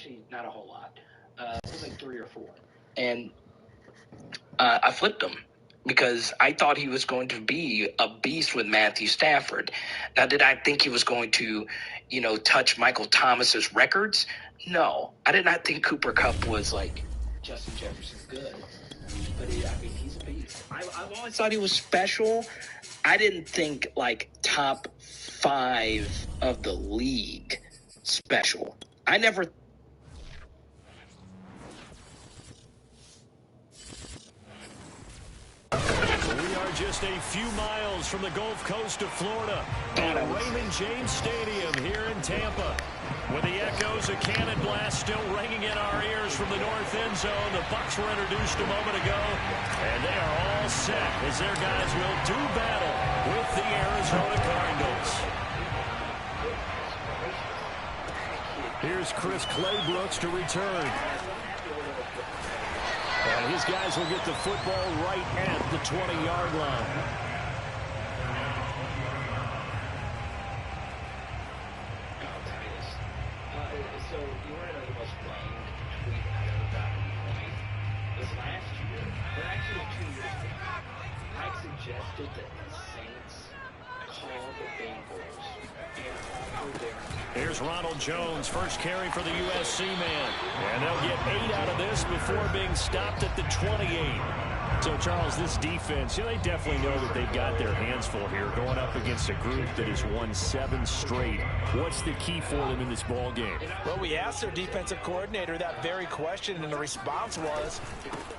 actually not a whole lot. It was like 3 or 4. And I flipped him because I thought he was going to be a beast with Matthew Stafford. Now, did I think he was going to, touch Michael Thomas's records? No. I did not think Cooper Kupp was like Justin Jefferson good. But he's a beast. I've always thought he was special. I didn't think like top 5 of the league special. I never. We are just a few miles from the Gulf Coast of Florida at Raymond James Stadium here in Tampa. With the echoes of cannon blast still ringing in our ears from the north end zone, the Bucs were introduced a moment ago, and they are all set as their guys will do battle with the Arizona Cardinals. Here's Chris Claybrooks to return. And his guys will get the football right at the 20-yard line. So you want to know the most blamed tweet I ever got in my life? Was last year, or actually 2 years ago. I suggested that the Saints call the Bengals and offer their... Here's Ronald Jones, first carry for the USC man. And they'll get 8 out of this before being stopped at the 28. So, Charles, this defense, they definitely know that they've got their hands full here going up against a group that has won 7 straight. What's the key for them in this ball game? Well, we asked their defensive coordinator that very question, and the response was,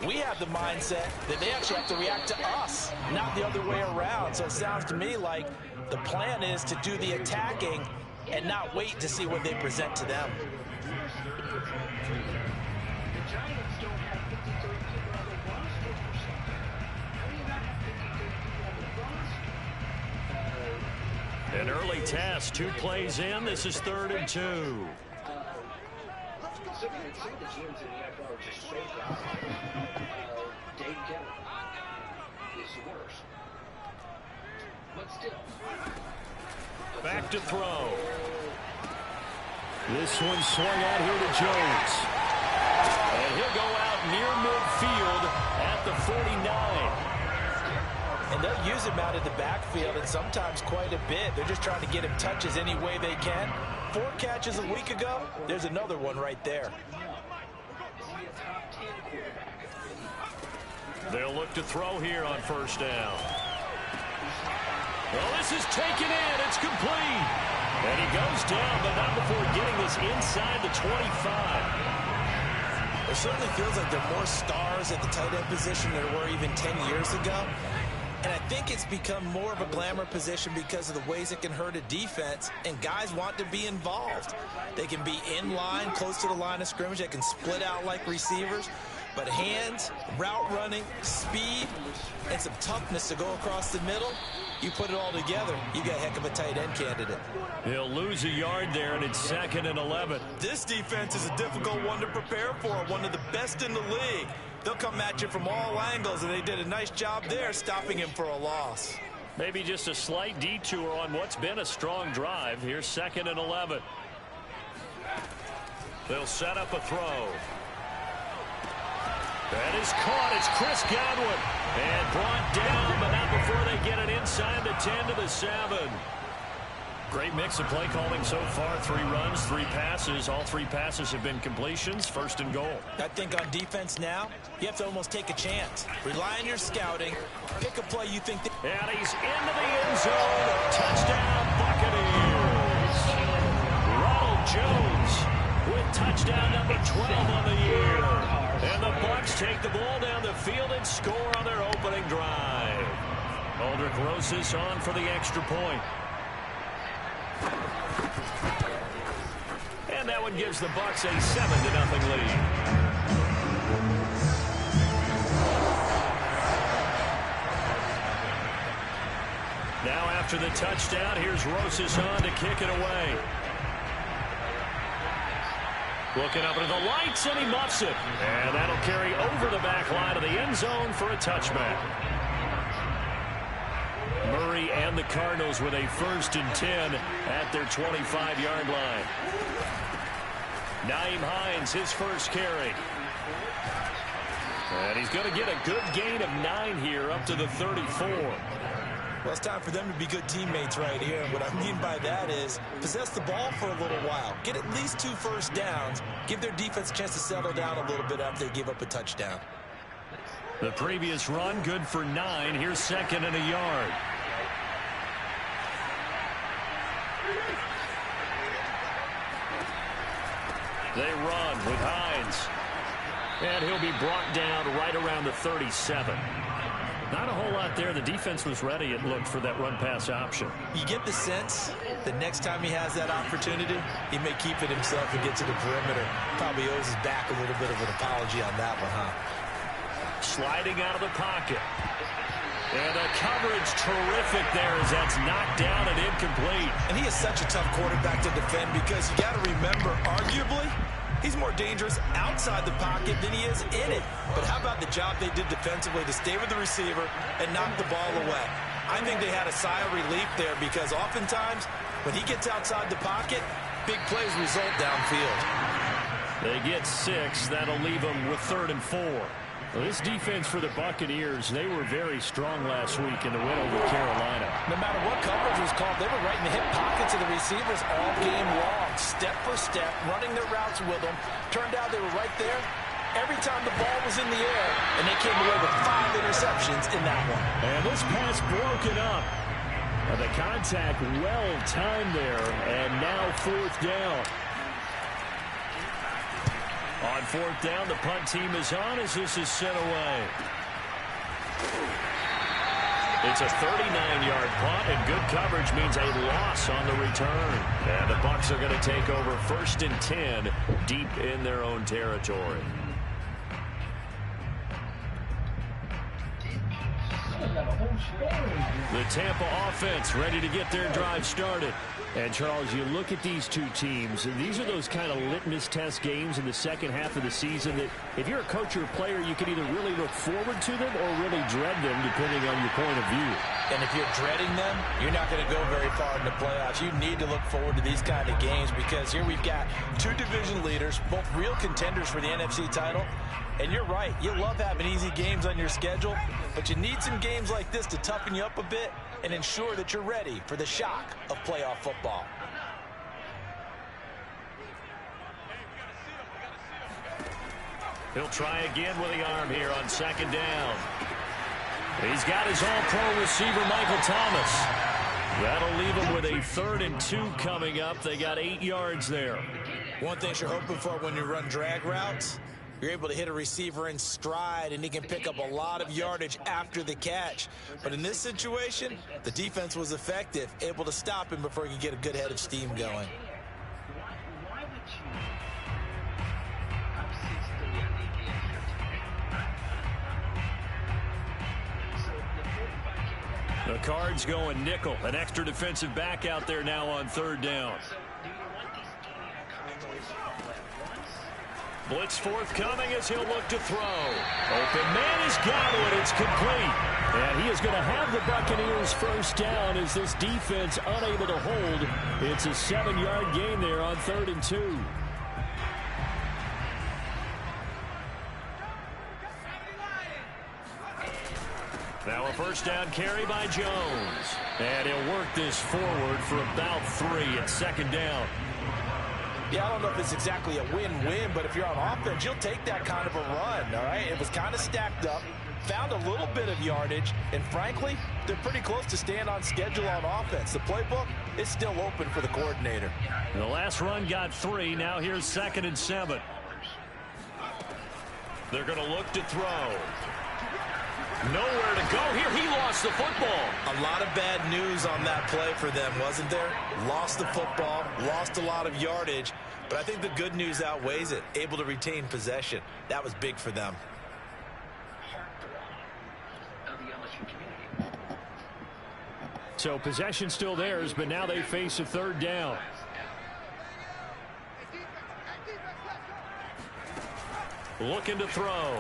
we have the mindset that they actually have to react to us, not the other way around. So it sounds to me like the plan is to do the attacking and not wait to see what they present to them. An early test, 2 plays in. This is 3rd and 2. Some of the GMs in the NFL are just so bad. Dave Gettleman is the worst. But still. Back to throw. This one swung out here to Jones. And he'll go out near midfield at the 49. And they'll use him out of the backfield, and sometimes quite a bit. They're just trying to get him touches any way they can. 4 catches a week ago. There's another one right there. They'll look to throw here on 1st down. Well, this is taken in. It's complete. And he goes down, but not before getting this inside the 25. It certainly feels like there are more stars at the tight end position than there were even 10 years ago. And I think it's become more of a glamour position because of the ways it can hurt a defense, and guys want to be involved. They can be in line, close to the line of scrimmage. They can split out like receivers. But hands, route running, speed, and some toughness to go across the middle, you put it all together, you got a heck of a tight end candidate. He'll lose a yard there, and it's 2nd and 11. This defense is a difficult one to prepare for, one of the best in the league. They'll come at you from all angles, and they did a nice job there stopping him for a loss. Maybe just a slight detour on what's been a strong drive. Here's 2nd and 11. They'll set up a throw. That is caught. It's Chris Godwin. And brought down, but not before they get it inside the 10 to the 7. Great mix of play calling so far. 3 runs, 3 passes. All 3 passes have been completions. 1st and goal. I think on defense now, you have to almost take a chance. Rely on your scouting. Pick a play you think. And he's into the end zone. Touchdown, Buccaneers. Ronald Jones with touchdown number 12 on the year. And the Bucs take the ball down the field and score on their opening drive. Aldrich Rosas on for the extra point. And that one gives the Bucs a 7-0 lead. Now after the touchdown, here's Rosas on to kick it away. Looking up into the lights, and he muffs it. And that'll carry over the back line of the end zone for a touchback. Murray and the Cardinals with a 1st and 10 at their 25-yard line. Nyheim Hines, his first carry. And he's going to get a good gain of 9 here up to the 34. Well, it's time for them to be good teammates right here. And what I mean by that is possess the ball for a little while. Get at least 2 first downs. Give their defense a chance to settle down a little bit after they give up a touchdown. The previous run, good for 9. Here's 2nd and a yard. They run with Hines. And he'll be brought down right around the 37. Not a whole lot there. The defense was ready, it looked, for that run-pass option. You get the sense that next time he has that opportunity, he may keep it himself and get to the perimeter. Probably owes his back a little bit of an apology on that one, huh? Sliding out of the pocket. And the coverage terrific there as that's knocked down and incomplete. And he is such a tough quarterback to defend because you got to remember, arguably, he's more dangerous outside the pocket than he is in it. But how about the job they did defensively to stay with the receiver and knock the ball away? I think they had a sigh of relief there because oftentimes when he gets outside the pocket, big plays result downfield. They get 6. That'll leave them with 3rd and 4. Well, this defense for the Buccaneers, they were very strong last week in the win over Carolina. No matter what coverage was called, they were right in the hip pockets of the receivers all game long, step for step, running their routes with them. Turned out they were right there every time the ball was in the air, and they came away with 5 interceptions in that one. And this pass broken up. The contact well timed there, and now 4th down. On 4th down, the punt team is on as this is sent away. It's a 39-yard punt, and good coverage means a loss on the return. And the Bucs are going to take over 1st and 10 deep in their own territory. The Tampa offense ready to get their drive started. And, Charles, you look at these two teams, and these are those kind of litmus test games in the second half of the season that if you're a coach or a player, you can either really look forward to them or really dread them, depending on your point of view. And if you're dreading them, you're not going to go very far in the playoffs. You need to look forward to these kind of games because here we've got 2 division leaders, both real contenders for the NFC title. And you're right, you love having easy games on your schedule, but you need some games like this to toughen you up a bit and ensure that you're ready for the shock of playoff football. He'll try again with the arm here on 2nd down. He's got his all-pro receiver, Michael Thomas. That'll leave him with a 3rd and 2 coming up. They got 8 yards there. One thing you're hoping for when you run drag routes, you're able to hit a receiver in stride, and he can pick up a lot of yardage after the catch. But in this situation, the defense was effective, able to stop him before he could get a good head of steam going. The Cards going nickel. An extra defensive back out there now on 3rd down. Blitz forthcoming as he'll look to throw. Open man has got it. It's complete. And he is going to have the Buccaneers 1st down as this defense unable to hold. It's a 7-yard gain there on 3rd and 2. Now a 1st down carry by Jones. And he'll work this forward for about 3 at 2nd down. Yeah, I don't know if it's exactly a win-win, but if you're on offense, you'll take that kind of a run, all right? It was kind of stacked up, found a little bit of yardage, and frankly, they're pretty close to staying on schedule on offense. The playbook is still open for the coordinator. The last run got 3. Now here's 2nd and 7. They're going to look to throw. Nowhere to go here. He lost the football. A lot of bad news on that play for them, wasn't there? Lost the football, lost a lot of yardage, but I think the good news outweighs it. Able to retain possession. That was big for them. So possession still theirs, but now they face a 3rd down. Looking to throw.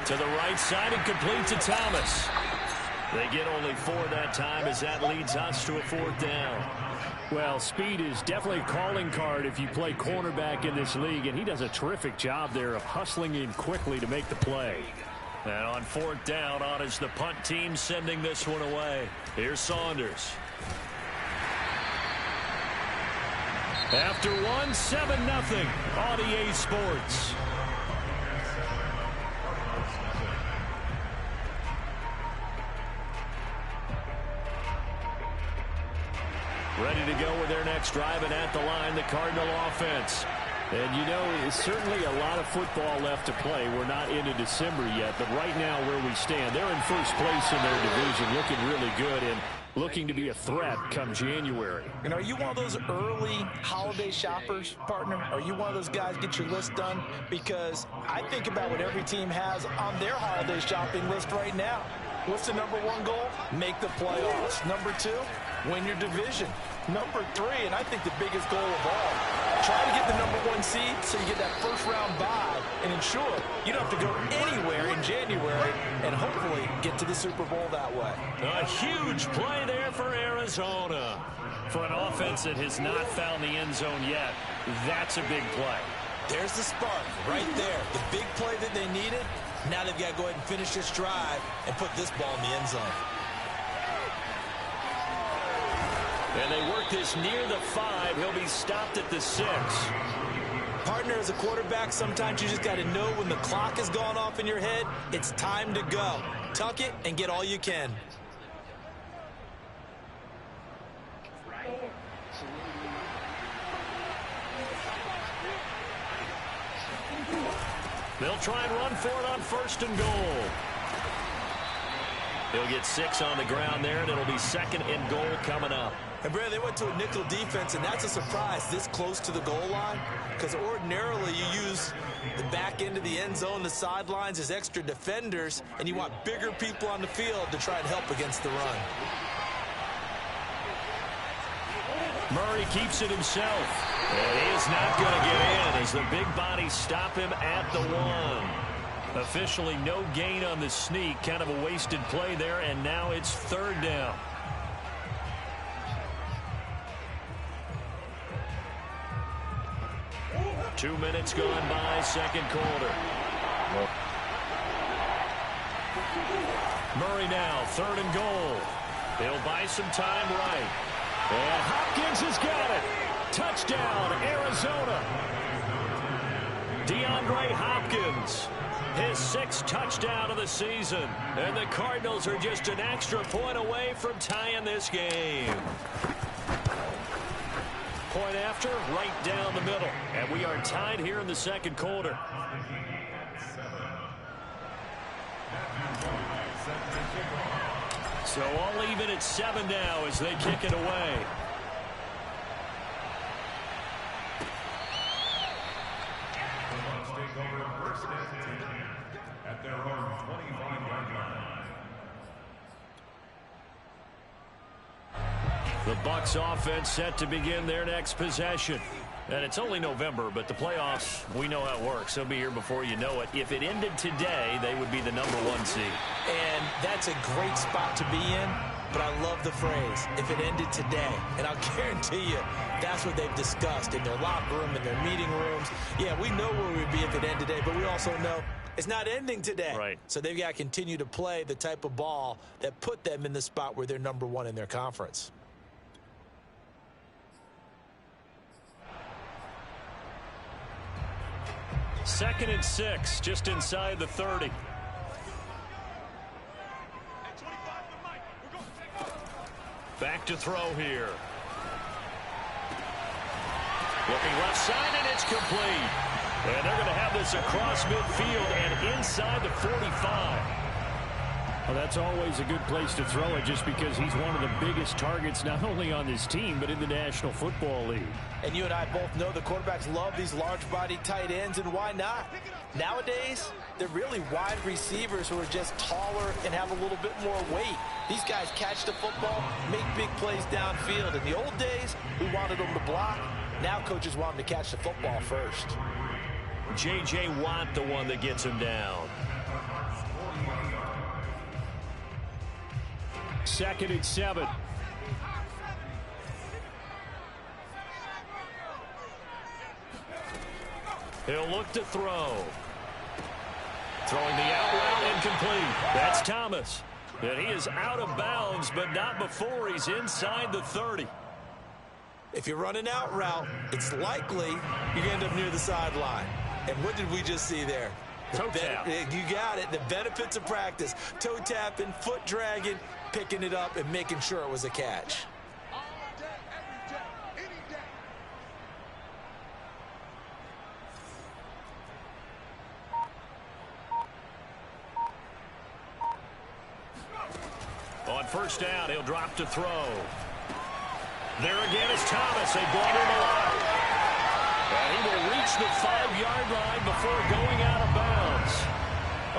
To the right side and complete to Thomas. They get only 4 that time as that leads us to a 4th down. Well, speed is definitely a calling card if you play cornerback in this league, and he does a terrific job there of hustling in quickly to make the play. And on 4th down, on is the punt team sending this one away. Here's Saunders. After 1, 7-0 on EA Sports. Ready to go with their next drive, and at the line, the Cardinal offense. And, you know, it's certainly a lot of football left to play. We're not into December yet, but right now where we stand, they're in first place in their division, looking really good and looking to be a threat come January. And are you one of those early holiday shoppers, partner? Are you one of those guys get your list done? Because I think about what every team has on their holiday shopping list right now. What's the #1 goal? Make the playoffs. #2, win your division. #3, and I think the biggest goal of all, try to get the #1 seed so you get that first-round bye and ensure you don't have to go anywhere in January and hopefully get to the Super Bowl that way. A huge play there for Arizona. For an offense that has not found the end zone yet, that's a big play. There's the spark right there. The big play that they needed. Now they've got to go ahead and finish this drive and put this ball in the end zone. And they work this near the 5. He'll be stopped at the 6. Partner, as a quarterback, sometimes you just got to know when the clock has gone off in your head, it's time to go. Tuck it and get all you can. They'll try and run for it on 1st and goal. He'll get 6 on the ground there, and it'll be 2nd and goal coming up. And, Brad, they went to a nickel defense, and that's a surprise this close to the goal line, because ordinarily you use the back end of the end zone, the sidelines as extra defenders, and you want bigger people on the field to try and help against the run. Murray keeps it himself. And he is not going to get in as the big bodies stop him at the 1. Officially no gain on the sneak. Kind of a wasted play there, and now it's 3rd down. Two minutes gone by, 2nd quarter. Murray now, 3rd and goal. He'll buy some time right. And Hopkins has got it. Touchdown, Arizona. DeAndre Hopkins, his 6th touchdown of the season. And the Cardinals are just an extra point away from tying this game. Point after, right down the middle. And we are tied here in the 2nd quarter. So all even at 7 now as they kick it away. At their own 25-yard line. The Bucs offense set to begin their next possession. And it's only November, but the playoffs, we know how it works. They'll be here before you know it. If it ended today, they would be the #1 seed. And that's a great spot to be in, but I love the phrase, if it ended today. And I'll guarantee you, that's what they've discussed in their locker room, in their meeting rooms. Yeah, we know where we'd be if it ended today, but we also know it's not ending today. Right. So they've got to continue to play the type of ball that put them in the spot where they're #1 in their conference. Second and 6, just inside the 30. Back to throw here. Looking left side, and it's complete. And they're going to have this across midfield and inside the 45. Well, that's always a good place to throw it just because he's one of the biggest targets not only on this team but in the National Football League. And you and I both know the quarterbacks love these large-body tight ends, and why not? Nowadays, they're really wide receivers who are just taller and have a little bit more weight. These guys catch the football, make big plays downfield. In the old days, we wanted them to block. Now coaches want them to catch the football first. J.J. Watt, the one that gets him down. 2nd and 7. He'll look to throw. Throwing the out route incomplete. That's Thomas. And he is out of bounds, but not before he's inside the 30. If you run an out route, it's likely you're going to end up near the sideline. And what did we just see there? Toe tap. You got it. The benefits of practice. Toe tapping, foot dragging, picking it up, and making sure it was a catch. On 1st down, he'll drop to throw. There again is Thomas. They brought him alive. And he will reach the 5-yard line before going out of bounds.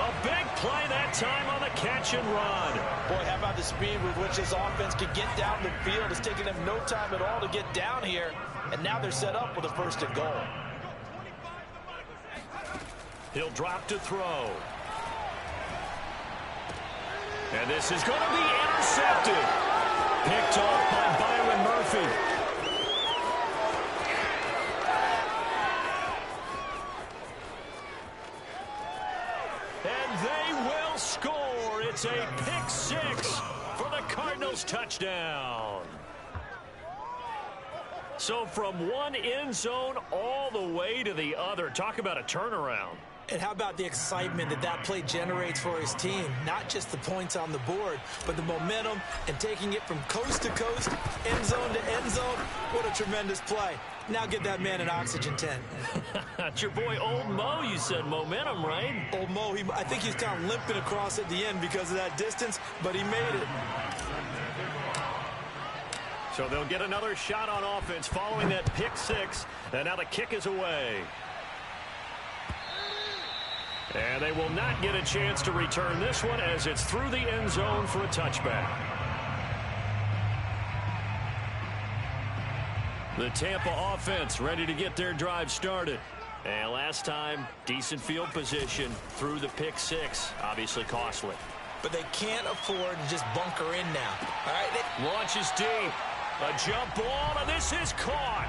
A big play that time on the catch and run. Boy, how about the speed with which this offense could get down the field? It's taken them no time at all to get down here. And now they're set up with a 1st and goal. He'll drop to throw. And this is going to be intercepted. Picked off by Byron Murphy. And they will score. It's a pick 6 for the Cardinals touchdown. So from one end zone all the way to the other. Talk about a turnaround. And how about the excitement that that play generates for his team? Not just the points on the board, but the momentum and taking it from coast to coast, end zone to end zone. What a tremendous play. Now get that man an oxygen tent. That's your boy Old Mo. You said momentum, right? Old Mo, I think he's kind of limping across at the end because of that distance, but he made it. So they'll get another shot on offense following that pick 6. And now the kick is away. And they will not get a chance to return this one as it's through the end zone for a touchback. The Tampa offense ready to get their drive started. And last time, decent field position through the pick 6. Obviously costly. But they can't afford to just bunker in now. All right, launches deep. A jump ball, and this is caught.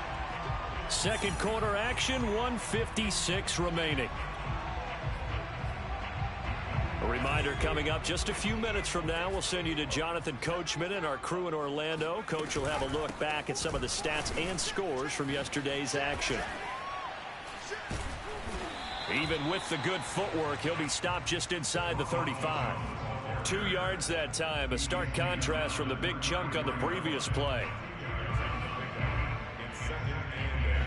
2nd quarter action, 1:56 remaining. A reminder coming up just a few minutes from now, we'll send you to Jonathan Coachman and our crew in Orlando. Coach will have a look back at some of the stats and scores from yesterday's action. Even with the good footwork, he'll be stopped just inside the 35. 2 yards that time, a stark contrast from the big chunk on the previous play.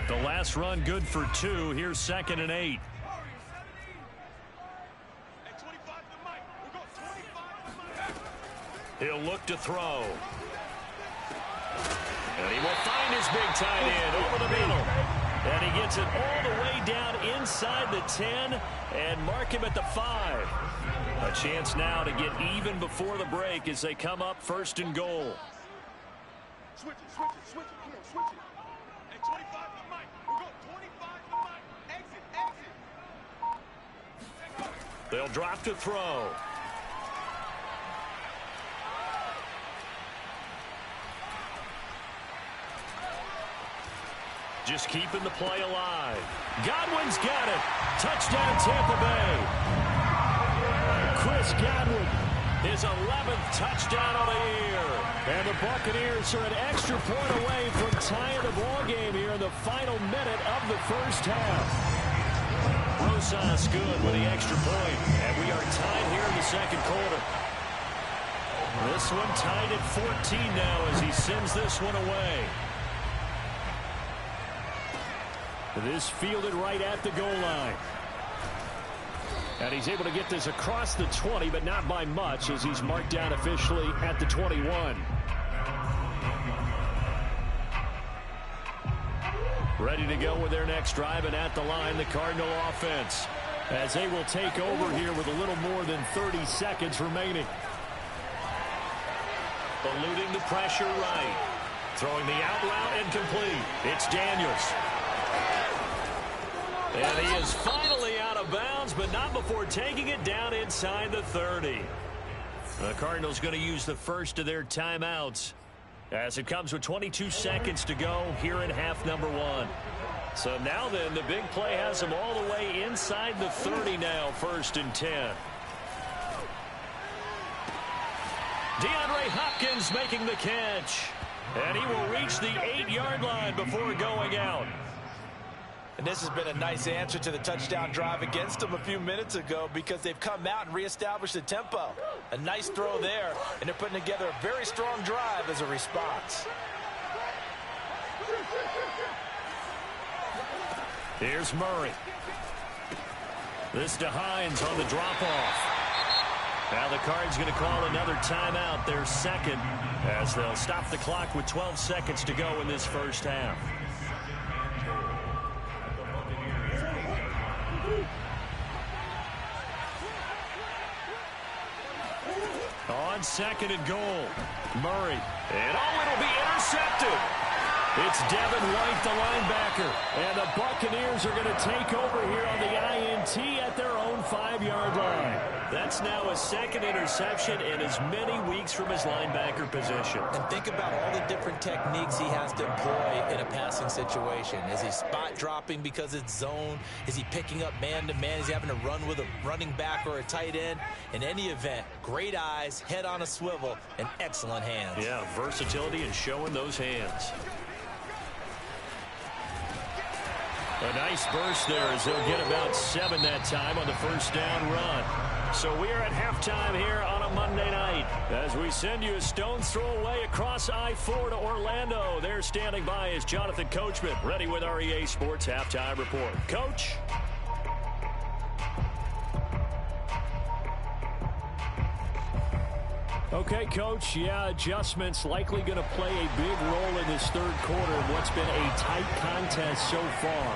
The last run good for 2. Here's 2nd and 8. He'll look to throw. And he will find his big tight end over the middle. And he gets it all the way down inside the 10 and mark him at the 5. A chance now to get even before the break as they come up 1st and goal. Switch it. Come on, switch it. At 25 to the mic. We'll go 25 to the mic. Exit. They'll drop to throw. Just keeping the play alive. Godwin's got it. Touchdown, Tampa Bay. Chris Godwin, his 11th touchdown of the year. And the Buccaneers are an extra point away from tying the ball game here in the final minute of the 1st half. Rosas good with the extra point. And we are tied here in the 2nd quarter. This one tied at 14 now as he sends this one away. This fielded right at the goal line. And he's able to get this across the 20, but not by much as he's marked down officially at the 21. Ready to go with their next drive, and at the line, the Cardinal offense, as they will take over here with a little more than 30 seconds remaining. Eluding the pressure right. Throwing the out route incomplete. It's Daniels. And he is finally out of bounds, but not before taking it down inside the 30. The Cardinals going to use the first of their timeouts as it comes with 22 seconds to go here in half number 1. So now then, the big play has them all the way inside the 30 now, 1st and 10. DeAndre Hopkins making the catch. And he will reach the 8-yard line before going out. And this has been a nice answer to the touchdown drive against them a few minutes ago because they've come out and reestablished the tempo. A nice throw there, and they're putting together a very strong drive as a response. Here's Murray. This to Hines on the drop-off. Now the Cards going to call another timeout, their second, as they'll stop the clock with 12 seconds to go in this first half. On 2nd and goal, Murray. And it'll be intercepted. It's Devin White, the linebacker. And the Buccaneers are going to take over here on the INT at their own 5-yard line. That's now a second interception in as many weeks from his linebacker position. And think about all the different techniques he has to employ in a passing situation. Is he spot dropping because it's zone? Is he picking up man-to-man? Is he having to run with a running back or a tight end? In any event, great eyes, head on a swivel, and excellent hands. Yeah, versatility and showing those hands. A nice burst there as they'll get about 7 that time on the first down run. So we are at halftime here on a Monday night as we send you a stone's throw away across I-4 to Orlando. There standing by is Jonathan Coachman, ready with our EA Sports Halftime Report. Coach? Okay, Coach, yeah, adjustments likely going to play a big role in this third quarter of what's been a tight contest so far.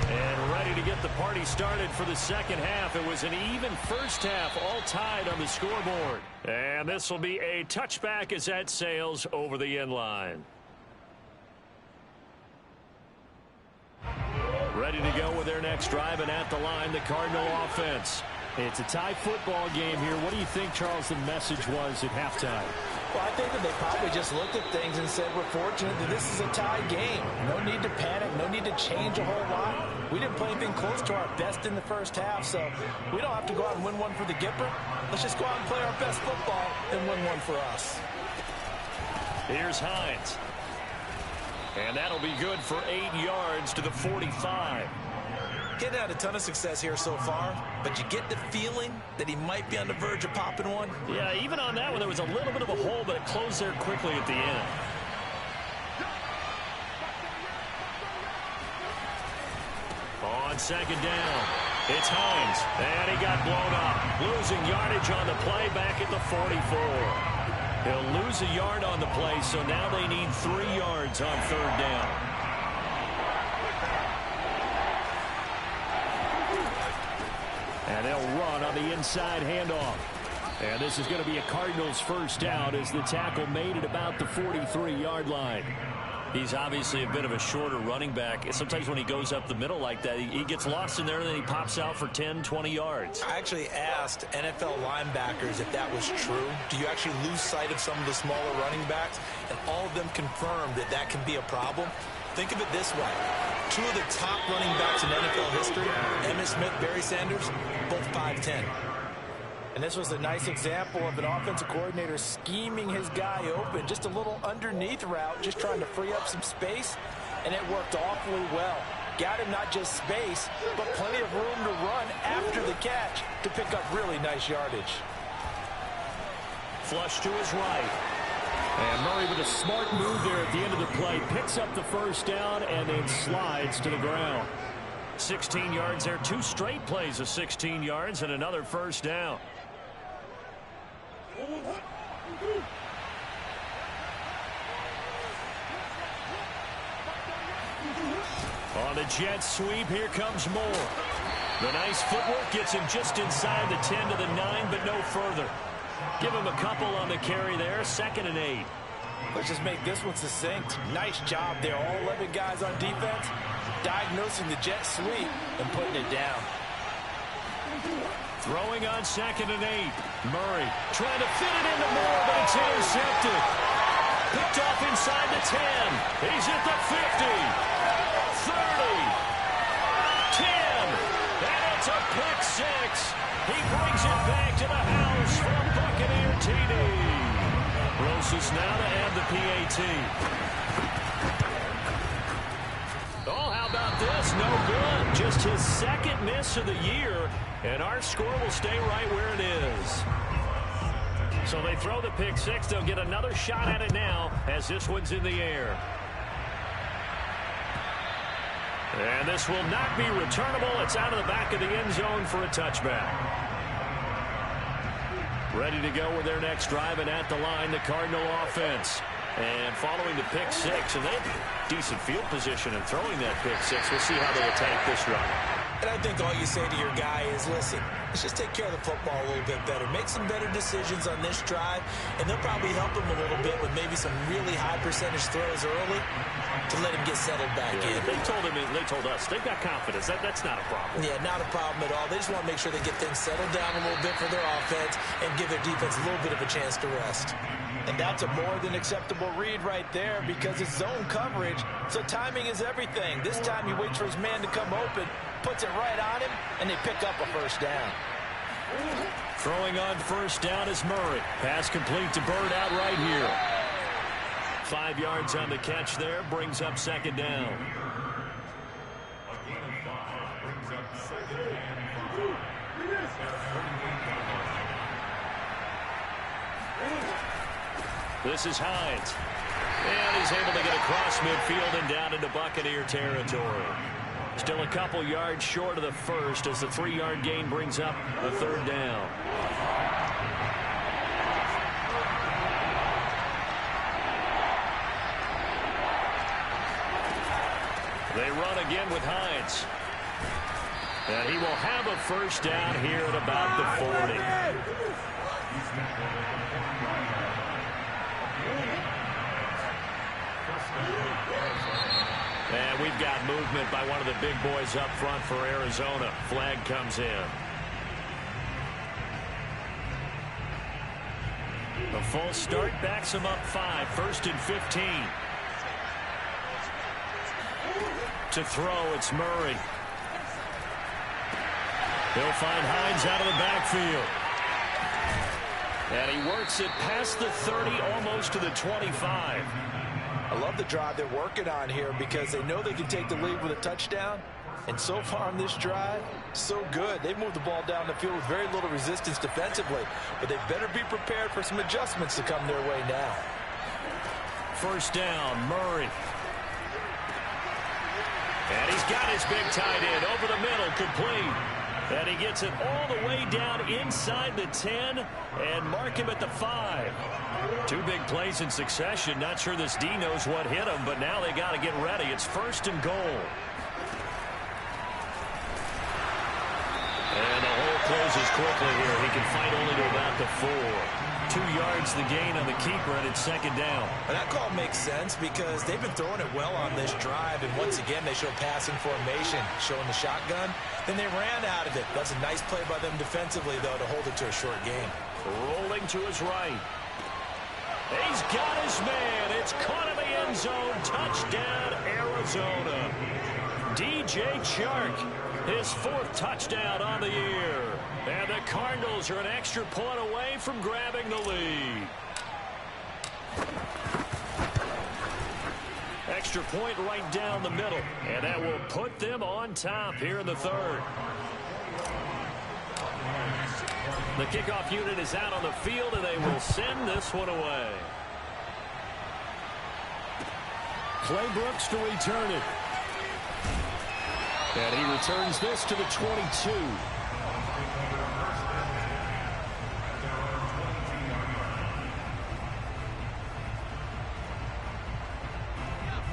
And ready to get the party started for the second half. It was an even first half, all tied on the scoreboard. And this will be a touchback as that sails over the end line. Ready to go with their next drive, and at the line, the Cardinal offense. It's a tie football game here. What do you think, Charles, the message was at halftime? Well, I think that they probably just looked at things and said, we're fortunate that this is a tie game. No need to panic. No need to change a whole lot. We didn't play anything close to our best in the first half, so we don't have to go out and win one for the Gipper. Let's just go out and play our best football and win one for us. Here's Hines. And that'll be good for 8 yards to the 45. Getting had a ton of success here so far, but you get the feeling that he might be on the verge of popping one. Yeah, even on that one, there was a little bit of a hole, but it closed there quickly at the end. On second down, it's Hines, and he got blown up. Losing yardage on the play back at the 44. He'll lose a yard on the play, so now they need 3 yards on third down. And they'll run on the inside handoff. And this is going to be a Cardinals first down as the tackle made at about the 43-yard line. He's obviously a bit of a shorter running back. Sometimes when he goes up the middle like that, he gets lost in there and then he pops out for 10, 20 yards. I actually asked NFL linebackers if that was true. Do you actually lose sight of some of the smaller running backs? And all of them confirmed that that can be a problem. Think of it this way. 2 of the top running backs in NFL history, Emmitt Smith, Barry Sanders, both 5'10". And this was a nice example of an offensive coordinator scheming his guy open. Just a little underneath route, just trying to free up some space, and it worked awfully well. Got him not just space, but plenty of room to run after the catch to pick up really nice yardage. Flush to his right. And Murray with a smart move there at the end of the play. Picks up the first down and then slides to the ground. 16 yards there. 2 straight plays of 16 yards and another first down. On the jet sweep, here comes Moore. The nice footwork gets him just inside the 10 to the 9, but no further. Give him a couple on the carry there. 2nd and 8. Let's just make this one succinct. Nice job there. All 11 guys on defense diagnosing the jet sweep and putting it down. Throwing on 2nd and 8. Murray trying to fit it into Moore, but it's intercepted. Picked off inside the 10. He's at the 50. 30. 10. And it's a pick 6. He brings it back to the house for a Buccaneer TD. Rosas now to add the PAT. Oh, how about this? No good. Just his 2nd miss of the year, and our score will stay right where it is. So they throw the pick 6. They'll get another shot at it now as this one's in the air. And this will not be returnable. It's out of the back of the end zone for a touchback. Ready to go with their next drive, and at the line, the Cardinal offense. And following the pick 6, and they have decent field position in throwing that pick 6. We'll see how they attack this run. And I think all you say to your guy is, listen, let's just take care of the football a little bit better. Make some better decisions on this drive, and they'll probably help him a little bit with maybe some really high percentage throws early to let him get settled back in. They told us they've got confidence. That's not a problem. Yeah, not a problem at all. They just want to make sure they get things settled down a little bit for their offense and give their defense a little bit of a chance to rest. And that's a more than acceptable read right there because it's zone coverage, so timing is everything. This time he waits for his man to come open, puts it right on him, and they pick up a first down. Throwing on first down is Murray. Pass complete to Bird out right here. 5 yards on the catch there, brings up 2nd down. This is Hines. And he's able to get across midfield and down into Buccaneer territory. Still a couple yards short of the first as the 3-yard gain brings up the 3rd down. They run again with Hines. And he will have a first down here at about the 40. And we've got movement by one of the big boys up front for Arizona. Flag comes in. The full start backs him up 5. 1st and 15. To throw, it's Murray. He'll find Hines out of the backfield. And he works it past the 30, almost to the 25. I love the drive they're working on here because they know they can take the lead with a touchdown. And so far on this drive, so good. They've moved the ball down the field with very little resistance defensively. But they better be prepared for some adjustments to come their way now. First down, Murray. And he's got his big tight end over the middle, complete. And he gets it all the way down inside the 10 and mark him at the 5. 2 big plays in succession. Not sure this D knows what hit him, but now they got to get ready. It's 1st and goal. And the hole closes quickly here. He can fight only to about the 4. 2 yards the gain on the keeper, and it's 2nd down. And that call makes sense because they've been throwing it well on this drive, and once again they show passing formation, showing the shotgun. Then they ran out of it. That's a nice play by them defensively, though, to hold it to a short game. Rolling to his right. He's got his man. It's caught in the end zone. Touchdown, Arizona. DJ Chark, his 4th touchdown on the year. And the Cardinals are an extra point away from grabbing the lead. Extra point right down the middle. And that will put them on top here in the 3rd. The kickoff unit is out on the field, and they will send this one away. Clay Brooks to return it. And he returns this to the 22.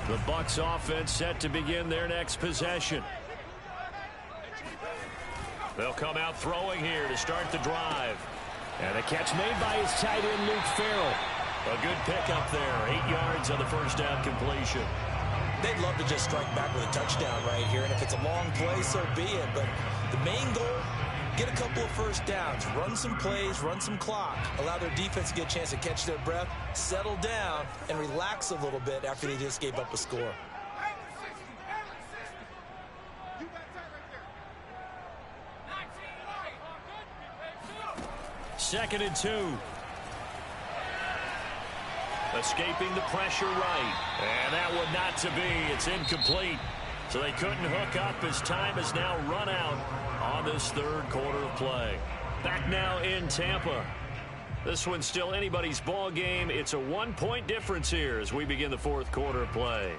The Bucs offense set to begin their next possession. They'll come out throwing here to start the drive. And a catch made by his tight end, Luke Farrell. A good pickup there. 8 yards on the first down completion. They'd love to just strike back with a touchdown right here, and if it's a long play, so be it. But the main goal get a couple of first downs, run some plays, run some clock, allow their defense to get a chance to catch their breath, settle down, and relax a little bit after they just gave up a score. Second and 2. Escaping the pressure right. And that one not to be. It's incomplete. So they couldn't hook up as time has now run out on this third quarter of play. Back now in Tampa. This one's still anybody's ball game. It's a 1-point difference here as we begin the fourth quarter of play.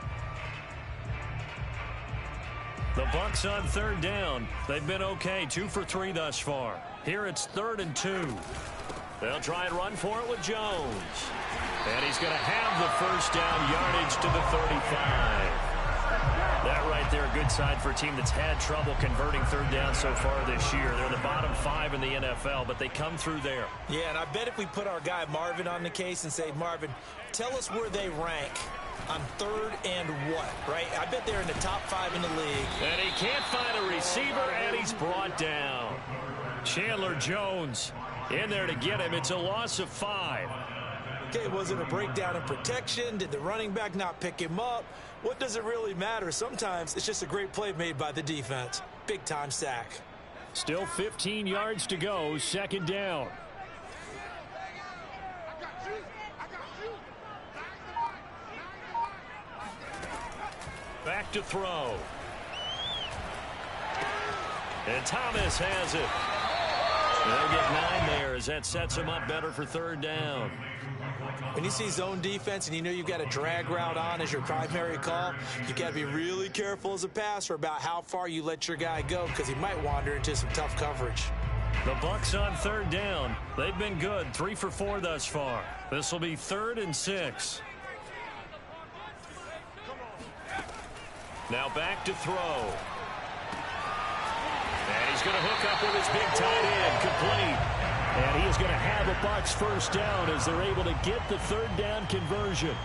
The Bucs on third down. They've been okay, 2 for 3 thus far. Here it's 3rd and 2. They'll try and run for it with Jones. And he's going to have the first down, yardage to the 35. That right there, a good sign for a team that's had trouble converting third down so far this year. They're the bottom 5 in the NFL, but they come through there. Yeah, and I bet if we put our guy Marvin on the case and say, Marvin, tell us where they rank on third and what, right? I bet they're in the top 5 in the league. And he can't find a receiver, and he's brought down. Chandler Jones in there to get him. It's a loss of 5. Okay, was it a breakdown in protection? Did the running back not pick him up? What does it really matter? Sometimes it's just a great play made by the defense. Big-time sack. Still 15 yards to go, second down. Back to throw. And Thomas has it. They'll get 9 there as that sets him up better for third down. When you see zone defense and you know you've got a drag route on as your primary call, you got to be really careful as a passer about how far you let your guy go because he might wander into some tough coverage. The Bucs on third down. They've been good, 3 for 4 thus far. This will be 3rd and 6. Now back to throw. And he's going to hook up with his big tight end, complete. And he is going to have a Bucs first down as they're able to get the third down conversion.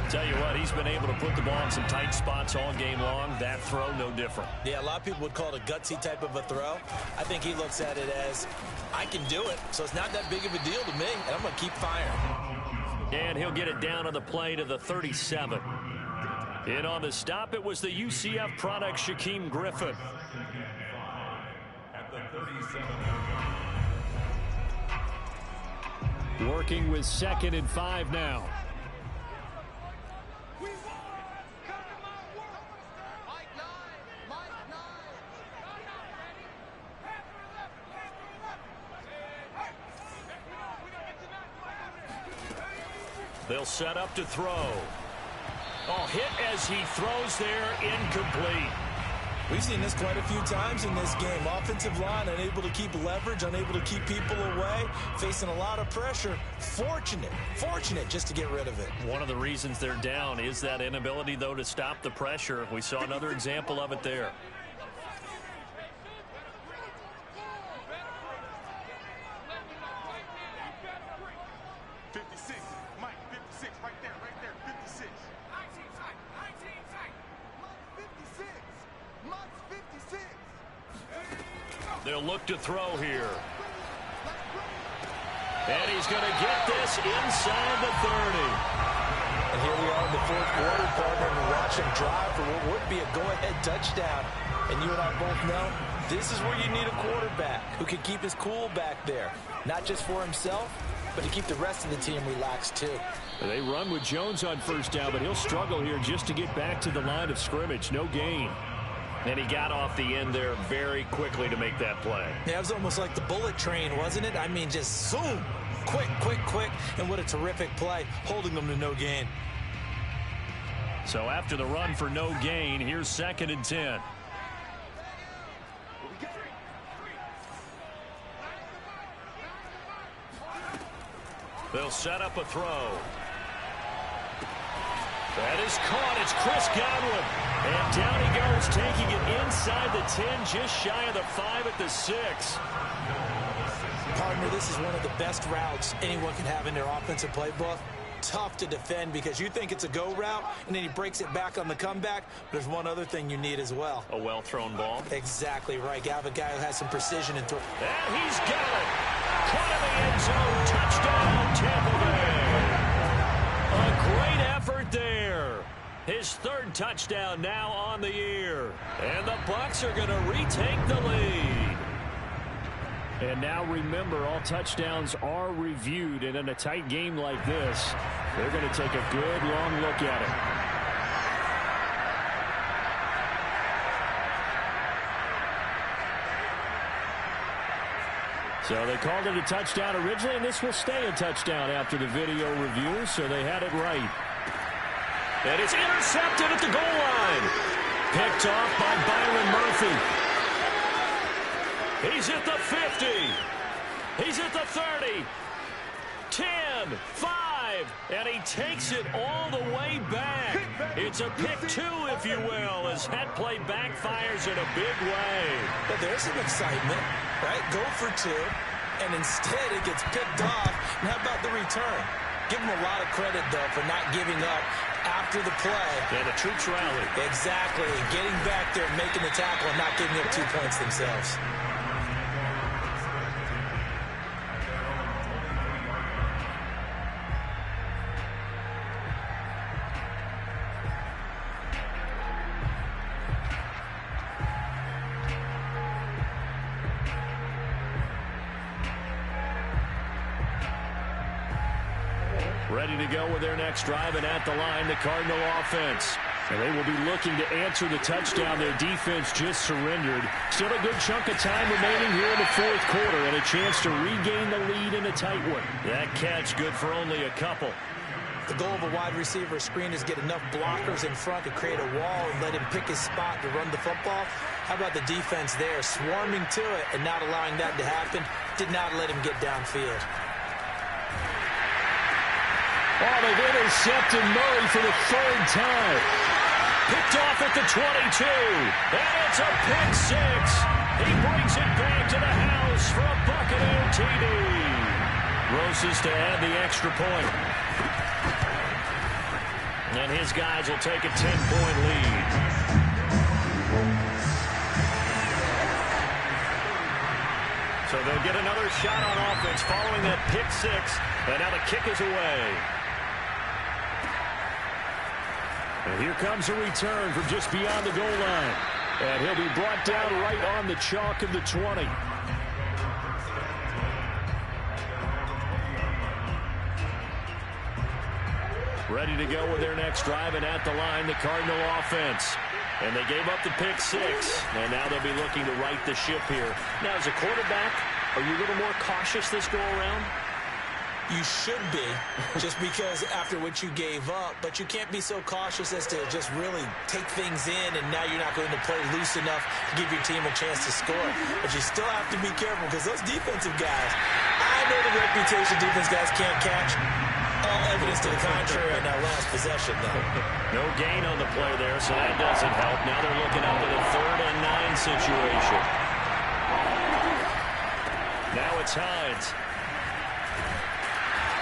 Tell you what, he's been able to put the ball in some tight spots all game long. That throw, no different. Yeah, a lot of people would call it a gutsy type of a throw. I think he looks at it as, I can do it, so it's not that big of a deal to me, and I'm going to keep firing. And he'll get it down on the play to the 37. In on the stop, it was the UCF product, Shaquem Griffin. At the 37. Working with 2nd and 5 now. They'll set up to throw. Oh, hit as he throws there, incomplete. We've seen this quite a few times in this game. Offensive line unable to keep leverage, unable to keep people away, facing a lot of pressure. Fortunate just to get rid of it. One of the reasons they're down is that inability, though, to stop the pressure. We saw another example of it there. They'll look to throw here. And he's going to get this inside the 30. And here we are in the fourth quarter, partner, and we're watching drive for what would be a go-ahead touchdown. And you and I both know this is where you need a quarterback who can keep his cool back there. Not just for himself, but to keep the rest of the team relaxed too. They run with Jones on first down, but he'll struggle here just to get back to the line of scrimmage. No gain. And he got off the end there very quickly to make that play. Yeah, it was almost like the bullet train, wasn't it? I mean, just zoom. Quick. And what a terrific play, holding them to no gain. So after the run for no gain, here's 2nd and 10. They'll set up a throw. That is caught. It's Chris Godwin. And down he goes, taking it inside the 10, just shy of the 5 at the 6. Partner, this is one of the best routes anyone can have in their offensive playbook. tough to defend because you think it's a go route, and then he breaks it back on the comeback. There's one other thing you need as well. A well-thrown ball. Exactly right. You have a guy who has some precision and throw. And he's got it. Caught in the end zone. Touchdown, Tampa Bay. A great effort there. His third touchdown now on the year. And the Bucs are going to retake the lead. And now remember, all touchdowns are reviewed. And in a tight game like this, they're going to take a good long look at it. So they called it a touchdown originally, and this will stay a touchdown after the video review, so they had it right. And it's intercepted at the goal line. Picked off by Byron Murphy. He's at the 50. He's at the 30. 10, 5, and he takes it all the way back. It's a pick two, if you will, as that play backfires in a big way. But there's some excitement, right? Go for two, and instead it gets picked off. And how about the return? Give him a lot of credit, though, for not giving up after the play. And the troops rally. Exactly. Getting back there, making the tackle, and not giving up 2 points themselves. Ready to go with their next drive, and at the line, the Cardinal offense. And they will be looking to answer the touchdown their defense just surrendered. Still a good chunk of time remaining here in the fourth quarter, and a chance to regain the lead in a tight one. That catch good for only a couple. The goal of a wide receiver screen is get enough blockers in front to create a wall and let him pick his spot to run the football. How about the defense there, swarming to it and not allowing that to happen? Did not let him get downfield. Oh, they've intercepted Murray for the third time. Picked off at the 22. And it's a pick six. He brings it back to the house for a Buccaneer TD. Roses to add the extra point. And his guys will take a 10-point lead. So they'll get another shot on offense following that pick six. And now the kick is away. And here comes a return from just beyond the goal line. And he'll be brought down right on the chalk of the 20. Ready to go with their next drive, and at the line, the Cardinal offense. And they gave up the pick six, and now they'll be looking to right the ship here. Now, as a quarterback, are you a little more cautious this go-around? You should be, just because after what you gave up, but you can't be so cautious as to just really take things in, and now you're not going to play loose enough to give your team a chance to score. But you still have to be careful, because those defensive guys, I know the reputation defense guys can't catch. All evidence to the contrary in that last possession, though. No gain on the play there, so that doesn't help. Now they're looking out to the 3rd and 9 situation. Now it's Hines.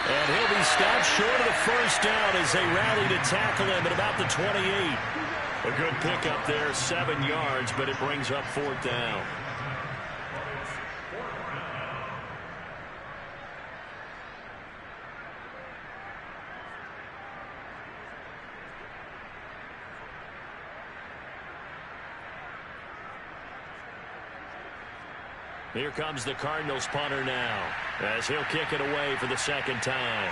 And he'll be stopped short of the first down as they rally to tackle him at about the 28. A good pickup there, 7 yards, but it brings up 4th down. Here comes the Cardinals punter now, as he'll kick it away for the 2nd time.